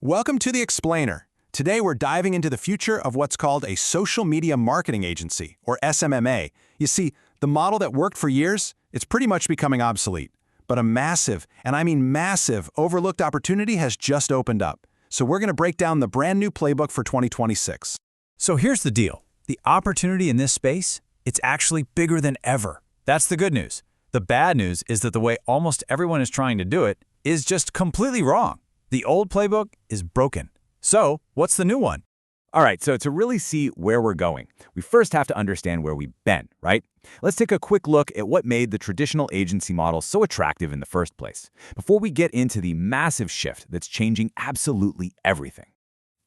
Welcome to The Explainer. Today we're diving into the future of what's called a social media marketing agency, or SMMA. You see, the model that worked for years, it's pretty much becoming obsolete. But a massive, and I mean massive, overlooked opportunity has just opened up. So we're going to break down the brand new playbook for 2026. So here's the deal. The opportunity in this space, it's actually bigger than ever. That's the good news. The bad news is that the way almost everyone is trying to do it is just completely wrong. The old playbook is broken. So what's the new one? All right, so to really see where we're going, we first have to understand where we've been, right? Let's take a quick look at what made the traditional agency model so attractive in the first place, before we get into the massive shift that's changing absolutely everything.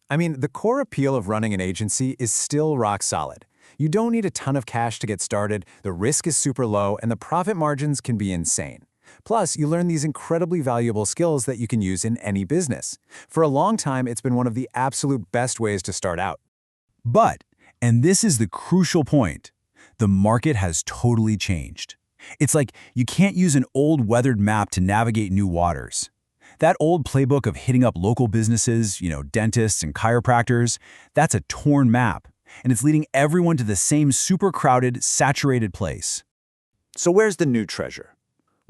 I mean, the core appeal of running an agency is still rock solid. You don't need a ton of cash to get started, the risk is super low, and the profit margins can be insane. Plus, you learn these incredibly valuable skills that you can use in any business. For a long time, it's been one of the absolute best ways to start out. But, and this is the crucial point, the market has totally changed. It's like you can't use an old weathered map to navigate new waters. That old playbook of hitting up local businesses, dentists and chiropractors, that's a torn map, and it's leading everyone to the same super crowded, saturated place. So where's the new treasure?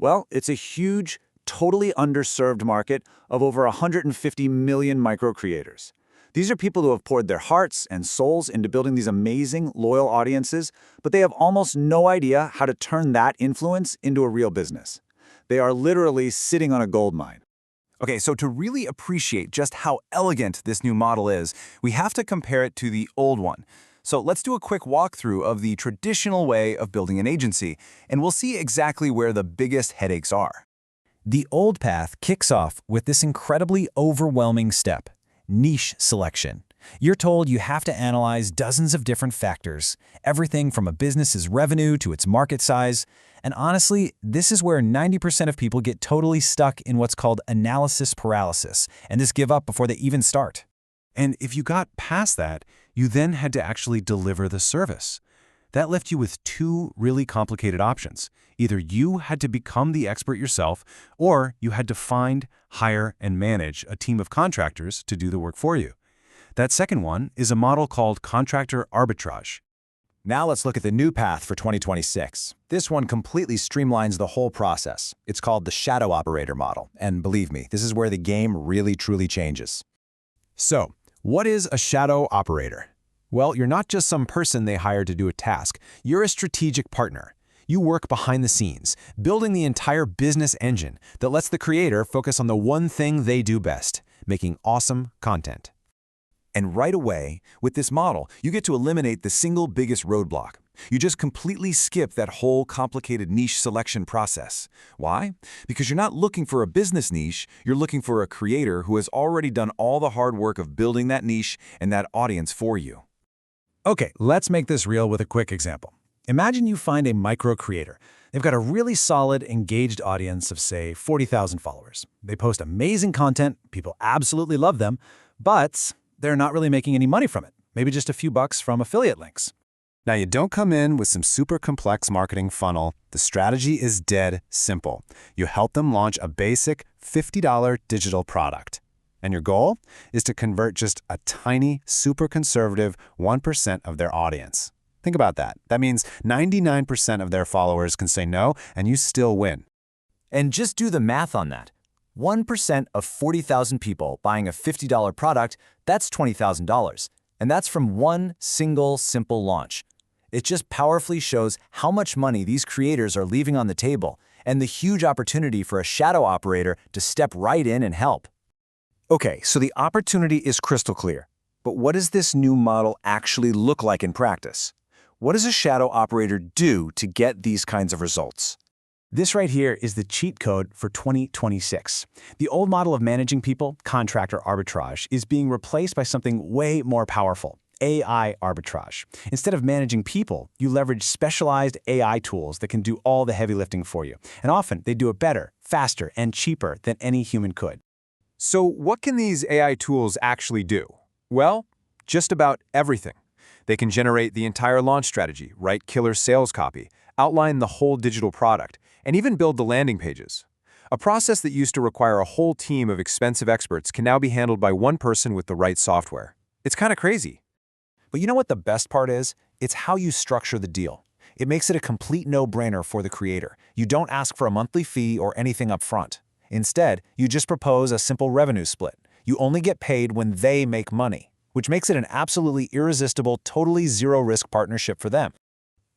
Well, it's a huge, totally underserved market of over 150 million micro-creators. These are people who have poured their hearts and souls into building these amazing, loyal audiences, but they have almost no idea how to turn that influence into a real business. They are literally sitting on a gold mine. Okay, so to really appreciate just how elegant this new model is, we have to compare it to the old one. So let's do a quick walkthrough of the traditional way of building an agency, and we'll see exactly where the biggest headaches are. The old path kicks off with this incredibly overwhelming step, niche selection. You're told you have to analyze dozens of different factors, everything from a business's revenue to its market size. And honestly, this is where 90% of people get totally stuck in what's called analysis paralysis, and just give up before they even start. And if you got past that, you then had to actually deliver the service. That left you with two really complicated options. Either you had to become the expert yourself, or you had to find, hire, and manage a team of contractors to do the work for you. That second one is a model called contractor arbitrage. Now let's look at the new path for 2026. This one completely streamlines the whole process. It's called the shadow operator model, and believe me, this is where the game really truly changes. So, what is a shadow operator? Well, you're not just some person they hire to do a task. You're a strategic partner. You work behind the scenes, building the entire business engine that lets the creator focus on the one thing they do best, making awesome content. And right away, with this model, you get to eliminate the single biggest roadblock. You just completely skip that whole complicated niche selection process. Why? Because you're not looking for a business niche, you're looking for a creator who has already done all the hard work of building that niche and that audience for you. Okay, let's make this real with a quick example. Imagine you find a micro creator. They've got a really solid, engaged audience of, say, 40,000 followers. They post amazing content, people absolutely love them, but they're not really making any money from it. Maybe just a few bucks from affiliate links. Now, you don't come in with some super complex marketing funnel. The strategy is dead simple. You help them launch a basic $50 digital product. And your goal is to convert just a tiny, super conservative 1% of their audience. Think about that. That means 99% of their followers can say no, and you still win. And just do the math on that. 1% of 40,000 people buying a $50 product, that's $20,000. And that's from one single simple launch. It just powerfully shows how much money these creators are leaving on the table and the huge opportunity for a shadow operator to step right in and help. Okay, so the opportunity is crystal clear. But what does this new model actually look like in practice? What does a shadow operator do to get these kinds of results? This right here is the cheat code for 2026. The old model of managing people, contractor arbitrage, is being replaced by something way more powerful, AI arbitrage. Instead of managing people, you leverage specialized AI tools that can do all the heavy lifting for you. And often, they do it better, faster, and cheaper than any human could. So what can these AI tools actually do? Well, just about everything. They can generate the entire launch strategy, write killer sales copy, outline the whole digital product, and even build the landing pages. A process that used to require a whole team of expensive experts can now be handled by one person with the right software. It's kind of crazy. But you know what the best part is? It's how you structure the deal. It makes it a complete no-brainer for the creator. You don't ask for a monthly fee or anything up front. Instead, you just propose a simple revenue split. You only get paid when they make money, which makes it an absolutely irresistible, totally zero-risk partnership for them.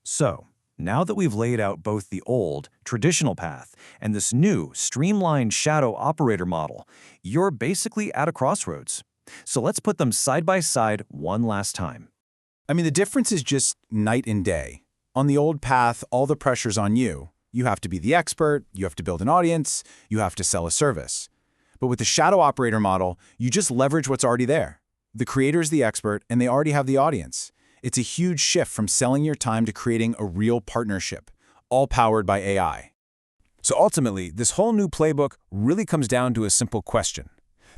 So, now that we've laid out both the old, traditional path and this new, streamlined shadow operator model, you're basically at a crossroads. So let's put them side by side one last time. I mean, the difference is just night and day. On the old path, all the pressure's on you. You have to be the expert, you have to build an audience, you have to sell a service. But with the shadow operator model, you just leverage what's already there. The creator's the expert, and they already have the audience. It's a huge shift from selling your time to creating a real partnership, all powered by AI. So ultimately, this whole new playbook really comes down to a simple question.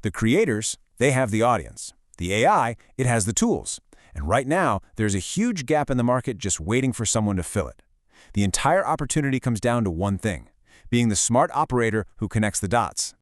The creators, they have the audience. The AI, it has the tools. And right now, there's a huge gap in the market just waiting for someone to fill it. The entire opportunity comes down to one thing: being the smart operator who connects the dots.